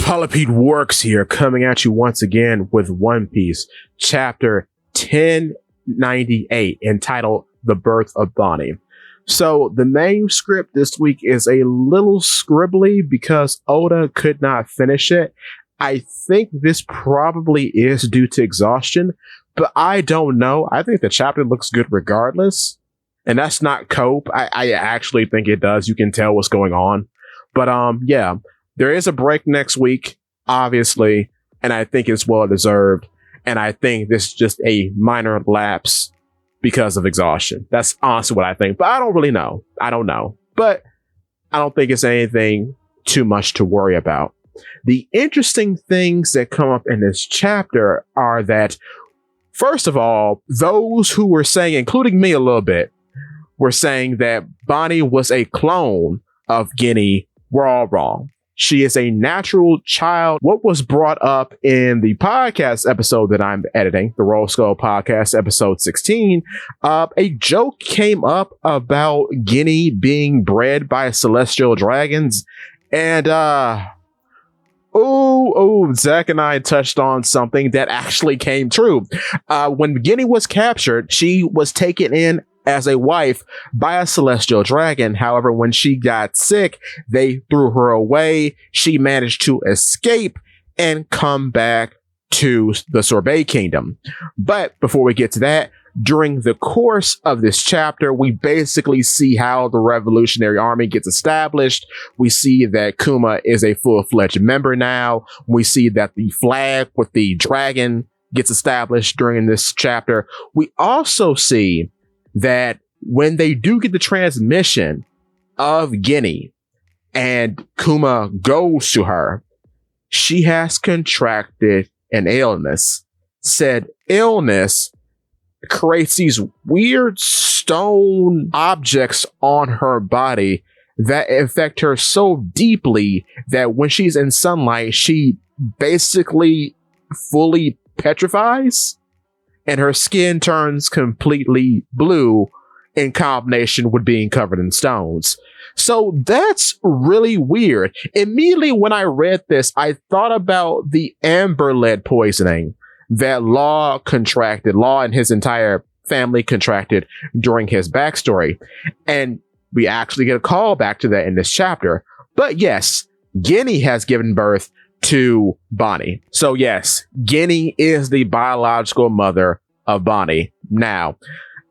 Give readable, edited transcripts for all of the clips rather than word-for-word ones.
Polypede Works here, coming at you once again with One Piece, chapter 1098, entitled The Birth of Bonnie. So the manuscript this week is a little scribbly because Oda could not finish it. I think this probably is due to exhaustion, but I don't know. I think the chapter looks good regardless. And that's not cope. I actually think it does. You can tell what's going on. But yeah, there is a break next week, obviously, and I think it's well deserved. And I think this is just a minor lapse because of exhaustion. That's honestly what I think. But I don't really know. I don't know. But I don't think it's anything too much to worry about. The interesting things that come up in this chapter are that, first of all, those who were saying, including me a little bit, were saying that Bonnie was a clone of Guinea were all wrong. She is a natural child. What was brought up in the podcast episode that I'm editing, the Roll Skull podcast, episode 16, a joke came up about Guinea being bred by celestial dragons. And, Zach and I touched on something that actually came true. When Guinea was captured, she was taken in as a wife by a celestial dragon. However, when she got sick, they threw her away. She managed to escape and come back to the Sorbet Kingdom. But before we get to that, during the course of this chapter, we basically see how the Revolutionary Army gets established. We see that KUMA is a full-fledged member now. We see that the flag with the dragon gets established during this chapter. We also see that when they do get the transmission of Guinea and KUMA goes to her, she has contracted an illness. Said illness creates these weird stone objects on her body that affect her so deeply that when she's in sunlight, she basically fully petrifies. And her skin turns completely blue in combination with being covered in stones. So that's really weird. Immediately when I read this, I thought about the amber lead poisoning that Law and his entire family contracted during his backstory. And we actually get a call back to that in this chapter. But yes, Guinea has given birth to Bonnie. So yes, Guinea is the biological mother of Bonnie. Now,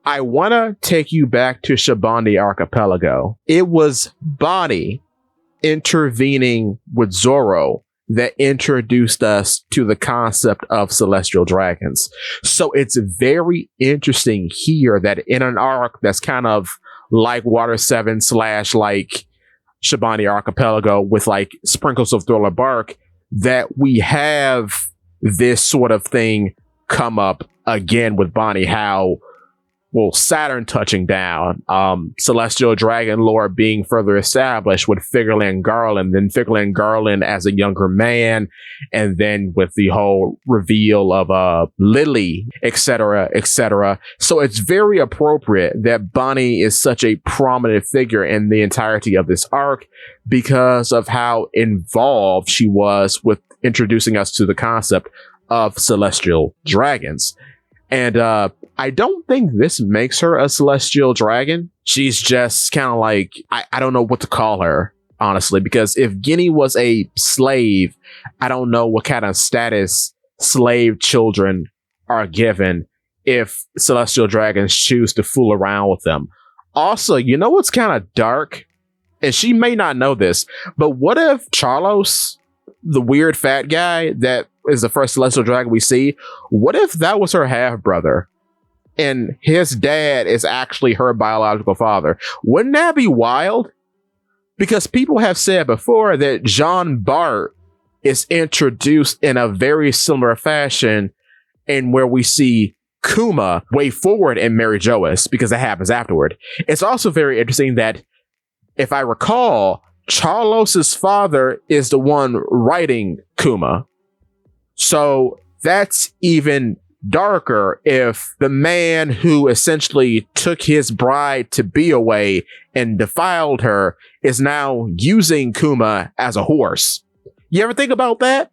I want to take you back to Shabandi Archipelago. It was Bonnie intervening with Zoro that introduced us to the concept of celestial dragons. So it's very interesting here that in an arc that's kind of like Water 7 / like Shabandi Archipelago with like sprinkles of Thriller Bark, that we have this sort of thing come up again with Bonnie. How, well, Saturn touching down, celestial dragon lore being further established with Figurlin Garland, then Figurlin Garland as a younger man, and then with the whole reveal of Lily, etc., etc. So it's very appropriate that Bonnie is such a prominent figure in the entirety of this arc because of how involved she was with introducing us to the concept of celestial dragons. And I don't think this makes her a celestial dragon. She's just kind of like, I don't know what to call her, honestly, because if Guinea was a slave, I don't know what kind of status slave children are given if celestial dragons choose to fool around with them. Also, you know what's kind of dark? And she may not know this, but what if Charlos, the weird fat guy that is the first celestial dragon we see, what if that was her half brother and his dad is actually her biological father? Wouldn't that be wild? Because people have said before that Jean Bart is introduced in a very similar fashion, in where we see KUMA way forward in Mary Joas, because that happens afterward. It's also very interesting that, if I recall, Charlos's father is the one writing KUMA. So that's even darker if the man who essentially took his bride to be away and defiled her is now using KUMA as a horse. You ever think about that?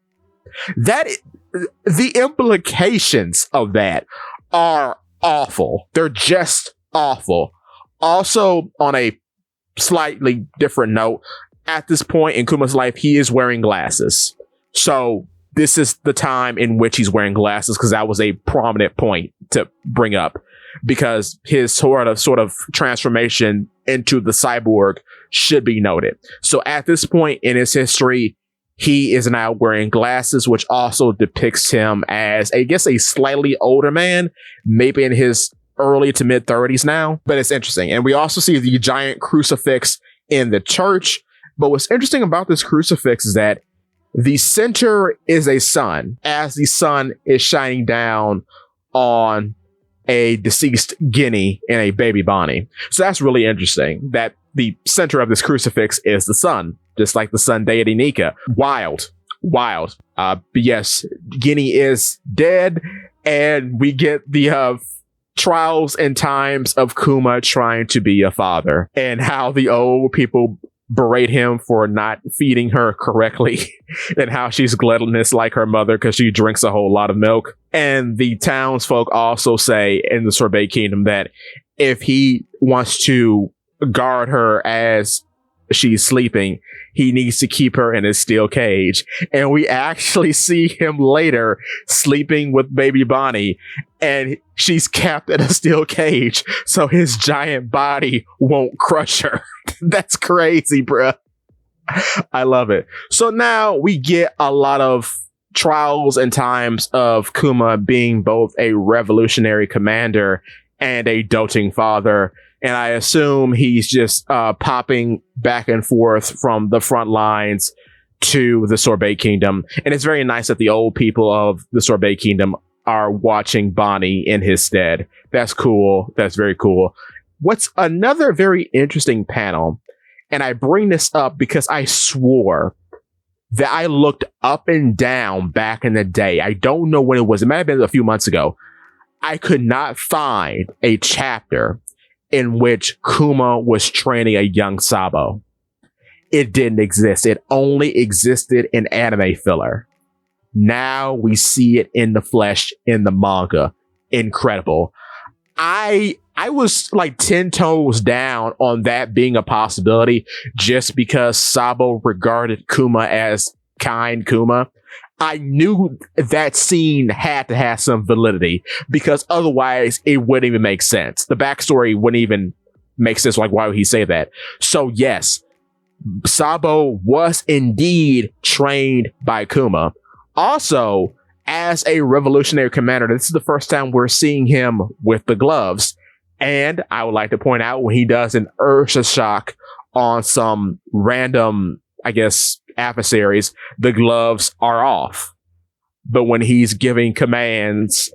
The implications of that are awful. They're just awful. Also, on a slightly different note, at this point in Kuma's life, he is wearing glasses. So this is the time in which he's wearing glasses, because that was a prominent point to bring up, because his sort of transformation into the cyborg should be noted. So at this point in his history, he is now wearing glasses, which also depicts him as, I guess, a slightly older man, maybe in his early to mid 30s now. But it's interesting. And we also see the giant crucifix in the church. But what's interesting about this crucifix is that the center is a sun, as the sun is shining down on a deceased Guinea and a baby Bonnie. So that's really interesting, that the center of this crucifix is the sun, just like the sun deity Nika. Wild. But yes, Guinea is dead, and we get the trials and times of Kuma trying to be a father, and how the old people berate him for not feeding her correctly, and how she's gluttonous like her mother because she drinks a whole lot of milk. And the townsfolk also say in the Sorbet Kingdom that if he wants to guard her as she's sleeping, he needs to keep her in a steel cage. And we actually see him later sleeping with baby Bonnie, and she's kept in a steel cage so his giant body won't crush her. That's crazy, bruh. I love it. So now we get a lot of trials and times of Kuma being both a revolutionary commander and a doting father. And I assume he's just popping back and forth from the front lines to the Sorbet Kingdom. And it's very nice that the old people of the Sorbet Kingdom are watching Bonnie in his stead. That's cool. That's very cool. What's another very interesting panel, and I bring this up because I swore that I looked up and down back in the day. I don't know when it was. It might have been a few months ago. I could not find a chapter in which Kuma was training a young Sabo. It didn't exist. It only existed in anime filler. Now we see it in the flesh in the manga. Incredible. I was like 10 toes down on that being a possibility just because Sabo regarded Kuma as kind Kuma. I knew that scene had to have some validity, because otherwise it wouldn't even make sense. The backstory wouldn't even make sense. Like, why would he say that? So yes, Sabo was indeed trained by Kuma. Also, as a revolutionary commander, this is the first time we're seeing him with the gloves. And I would like to point out, when he does an Ursa shock on some random, I guess, adversaries, the gloves are off. But when he's giving commands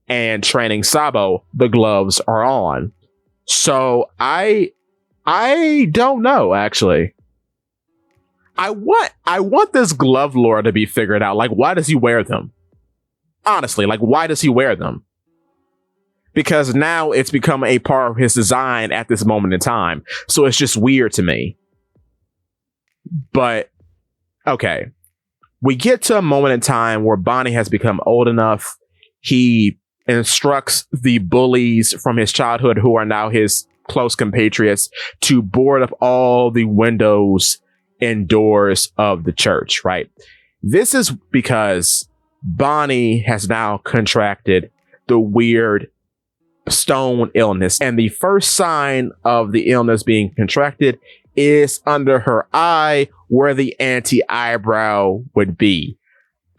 and training Sabo, the gloves are on. So I don't know, actually. I want this glove lore to be figured out. Like, why does he wear them? Honestly, like, why does he wear them? Because now it's become a part of his design at this moment in time. So it's just weird to me. But okay, we get to a moment in time where Bonnie has become old enough. He instructs the bullies from his childhood, who are now his close compatriots, to board up all the windows and doors of the church, right? This is because Bonnie has now contracted the weird stone illness. And the first sign of the illness being contracted is under her eye, where the anti-eyebrow would be.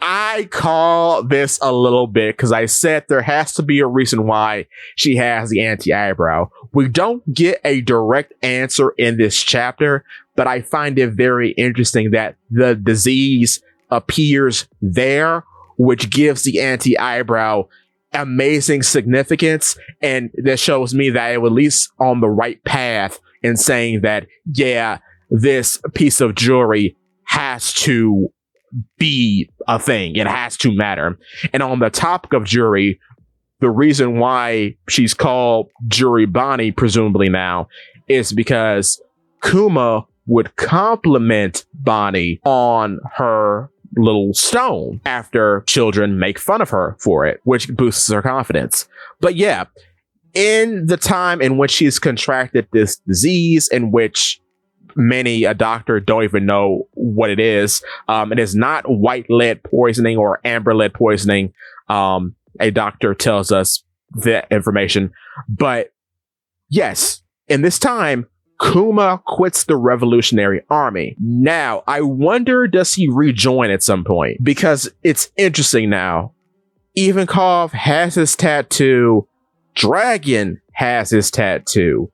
I call this a little bit because I said there has to be a reason why she has the anti-eyebrow. We don't get a direct answer in this chapter, but I find it very interesting that the disease appears there, which gives the anti-eyebrow amazing significance. And that shows me that it was at least on the right path in saying that, yeah, this piece of jewelry has to be a thing. It has to matter. And on the topic of jewelry, the reason why she's called Jewelry Bonnie, presumably now, is because Kuma would compliment Bonnie on her little stone after children make fun of her for it, which boosts her confidence. But yeah, in the time in which she's contracted this disease, in which many a doctor don't even know what it is, it is not white lead poisoning or amber lead poisoning. A doctor tells us that information. But yes, in this time, KUMA quits the Revolutionary Army. Now, I wonder, does he rejoin at some point? Because it's interesting now. Ivankov has his tattoo. Dragon has his tattoo.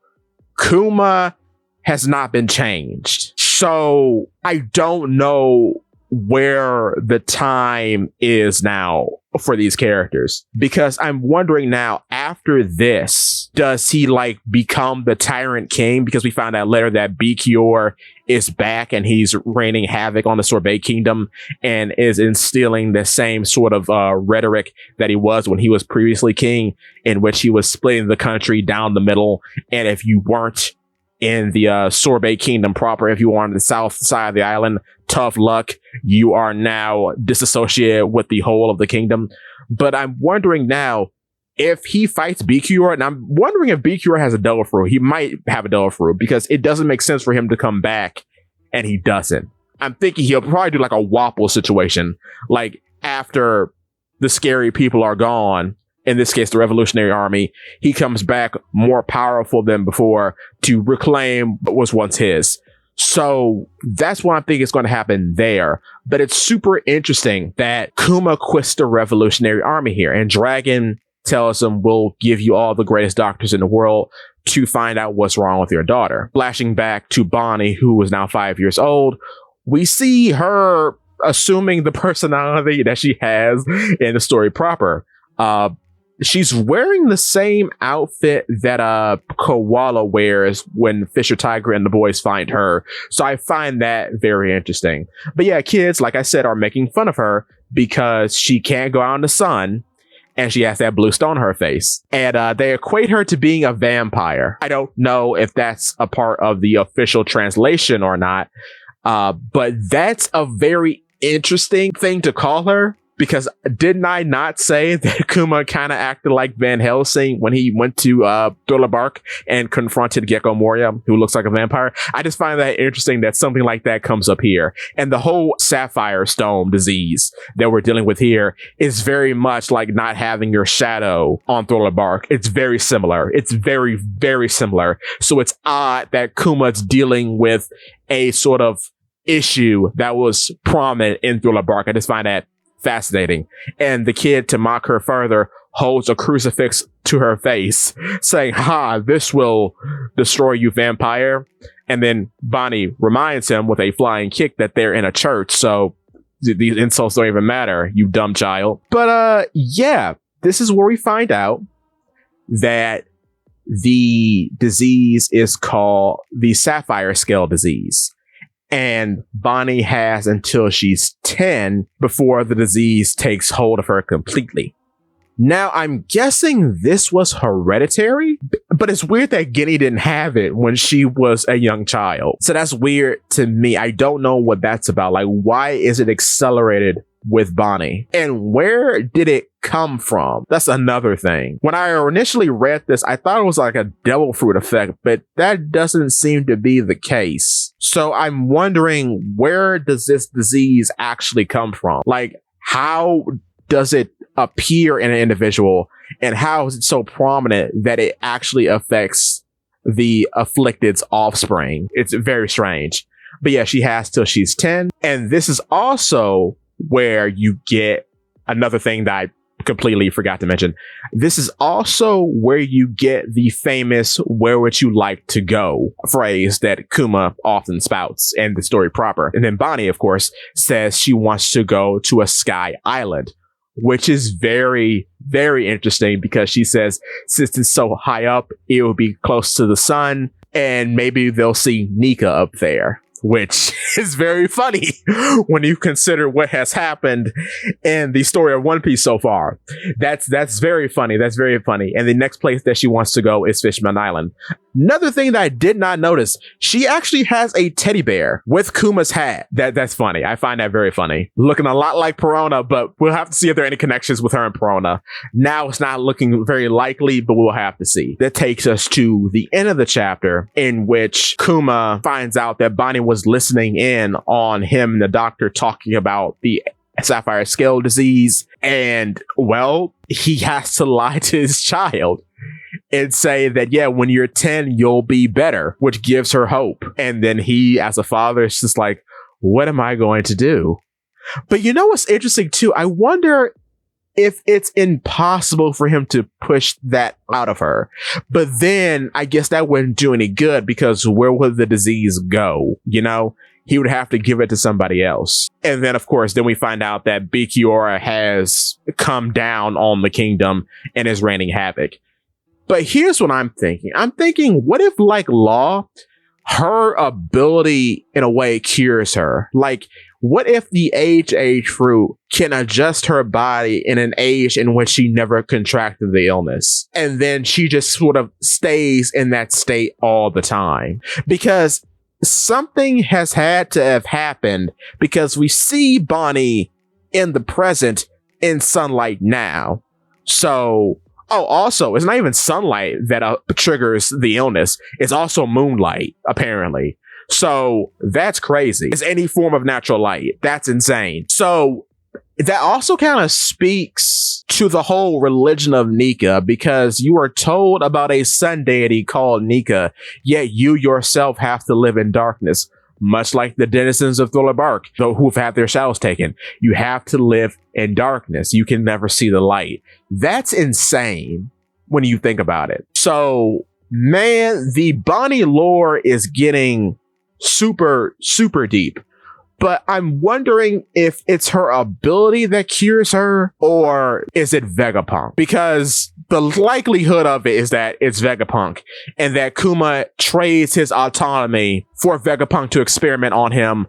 KUMA has not been changed. So I don't know where the time is now for these characters, because I'm wondering now, after this, does he like become the Tyrant King? Because we found out later that Bikior is back and he's reigning havoc on the Sorbet Kingdom and is instilling the same sort of rhetoric that he was when he was previously king, in which he was splitting the country down the middle. And if you weren't in the Sorbet Kingdom proper, if you were on the south side of the island, tough luck, you are now disassociated with the whole of the kingdom. But I'm wondering now if he fights Bikior, and I'm wondering if Bikior has a devil fruit. He might have a devil fruit, because it doesn't make sense for him to come back and he doesn't. I'm thinking he'll probably do like a Wapple situation, like after the scary people are gone, in this case, the Revolutionary Army, he comes back more powerful than before to reclaim what was once his. So that's what I think is going to happen there. But it's super interesting that KUMA quits the Revolutionary Army here, and Dragon tells him, we'll give you all the greatest doctors in the world to find out what's wrong with your daughter. Flashing back to Bonnie, who is now 5 years old, we see her assuming the personality that she has in the story proper. She's wearing the same outfit that Koala wears when Fisher Tiger and the boys find her. So I find that very interesting. But yeah, kids, like I said, are making fun of her because she can't go out in the sun and she has that blue stone on her face. And they equate her to being a vampire. I don't know if that's a part of the official translation or not, but that's a very interesting thing to call her. Because didn't I not say that KUMA kind of acted like Van Helsing when he went to Thriller Bark and confronted Gecko Moria, who looks like a vampire? I just find that interesting that something like that comes up here. And the whole sapphire stone disease that we're dealing with here is very much like not having your shadow on Thriller Bark. It's very similar. It's very, very similar. So it's odd that KUMA's dealing with a sort of issue that was prominent in Thriller Bark. I just find that fascinating. And the kid, to mock her further, holds a crucifix to her face, saying, "Ha, this will destroy you, vampire." And then Bonnie reminds him with a flying kick that they're in a church, so these insults don't even matter, you dumb child. But yeah, this is where we find out that the disease is called the Sapphire Scale disease. And Bonnie has until she's 10 before the disease takes hold of her completely. Now, I'm guessing this was hereditary, but it's weird that Guinea didn't have it when she was a young child. So that's weird to me. I don't know what that's about. Like, why is it accelerated with Bonnie? And where did it come from? That's another thing. When I initially read this, I thought it was like a devil fruit effect, but that doesn't seem to be the case. So I'm wondering, where does this disease actually come from? Like, how does it appear in an individual, and how is it so prominent that it actually affects the afflicted's offspring? It's very strange. But yeah, she has till she's 10. And this is also where you get another thing that I completely forgot to mention. This is also where you get the famous "where would you like to go" phrase that KUMA often spouts in the story proper. And then Bonnie, of course, says she wants to go to a sky island, which is very, very interesting, because she says since it's so high up, it will be close to the sun, and maybe they'll see Nika up there, which is very funny when you consider what has happened in the story of One Piece so far. That's very funny. That's very funny. And the next place that she wants to go is Fishman Island. Another thing that I did not notice, she actually has a teddy bear with Kuma's hat. That's funny. I find that very funny. Looking a lot like Perona, but we'll have to see if there are any connections with her and Perona. Now it's not looking very likely, but we'll have to see. That takes us to the end of the chapter, in which Kuma finds out that Bonnie was listening in on him and the doctor talking about the sapphire scale disease. And, well, he has to lie to his child and say that, yeah, when you're 10, you'll be better, which gives her hope. And then he, as a father, is just like, what am I going to do? But you know what's interesting, too? I wonder if it's impossible for him to push that out of her. But then I guess that wouldn't do any good, because where would the disease go? You know, he would have to give it to somebody else. And then, of course, then we find out that Bikiora has come down on the kingdom and is raining havoc. But here's what I'm thinking. I'm thinking, what if, like Law, her ability in a way cures her? Like, what if the age fruit can adjust her body in an age in which she never contracted the illness? And then she just sort of stays in that state all the time. Because something has had to have happened, because we see Bonnie in the present in sunlight now. So, oh, also, it's not even sunlight that triggers the illness. It's also moonlight, apparently. So that's crazy. It's any form of natural light. That's insane. So that also kind of speaks to the whole religion of Nika, because you are told about a sun deity called Nika, yet you yourself have to live in darkness, much like the denizens of Thriller Bark, who've had their shadows taken. You have to live in darkness. You can never see the light. That's insane when you think about it. So, man, the Bonnie lore is getting super, super deep. But I'm wondering if it's her ability that cures her, or is it Vegapunk? Because the likelihood of it is that it's Vegapunk, and that Kuma trades his autonomy for Vegapunk to experiment on him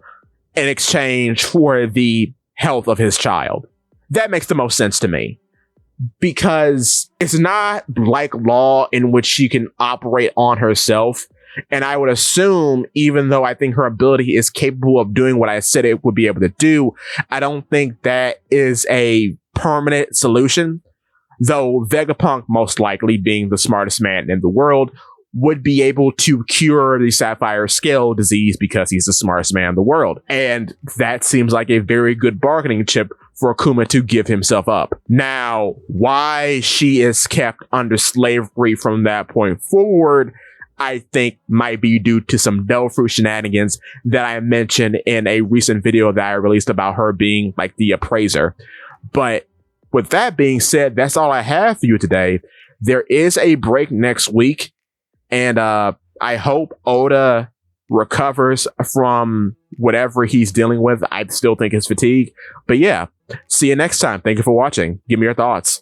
in exchange for the health of his child. That makes the most sense to me. Because it's not like Law, in which she can operate on herself. And I would assume, even though I think her ability is capable of doing what I said it would be able to do, I don't think that is a permanent solution. Though Vegapunk, most likely being the smartest man in the world, would be able to cure the sapphire scale disease because he's the smartest man in the world. And that seems like a very good bargaining chip for Kuma to give himself up. Now, why she is kept under slavery from that point forward, I think might be due to some devil fruit shenanigans that I mentioned in a recent video that I released about her being like the appraiser. But with that being said, that's all I have for you today. There is a break next week, and I hope Oda recovers from whatever he's dealing with. I still think it's fatigue. But yeah, see you next time. Thank you for watching. Give me your thoughts.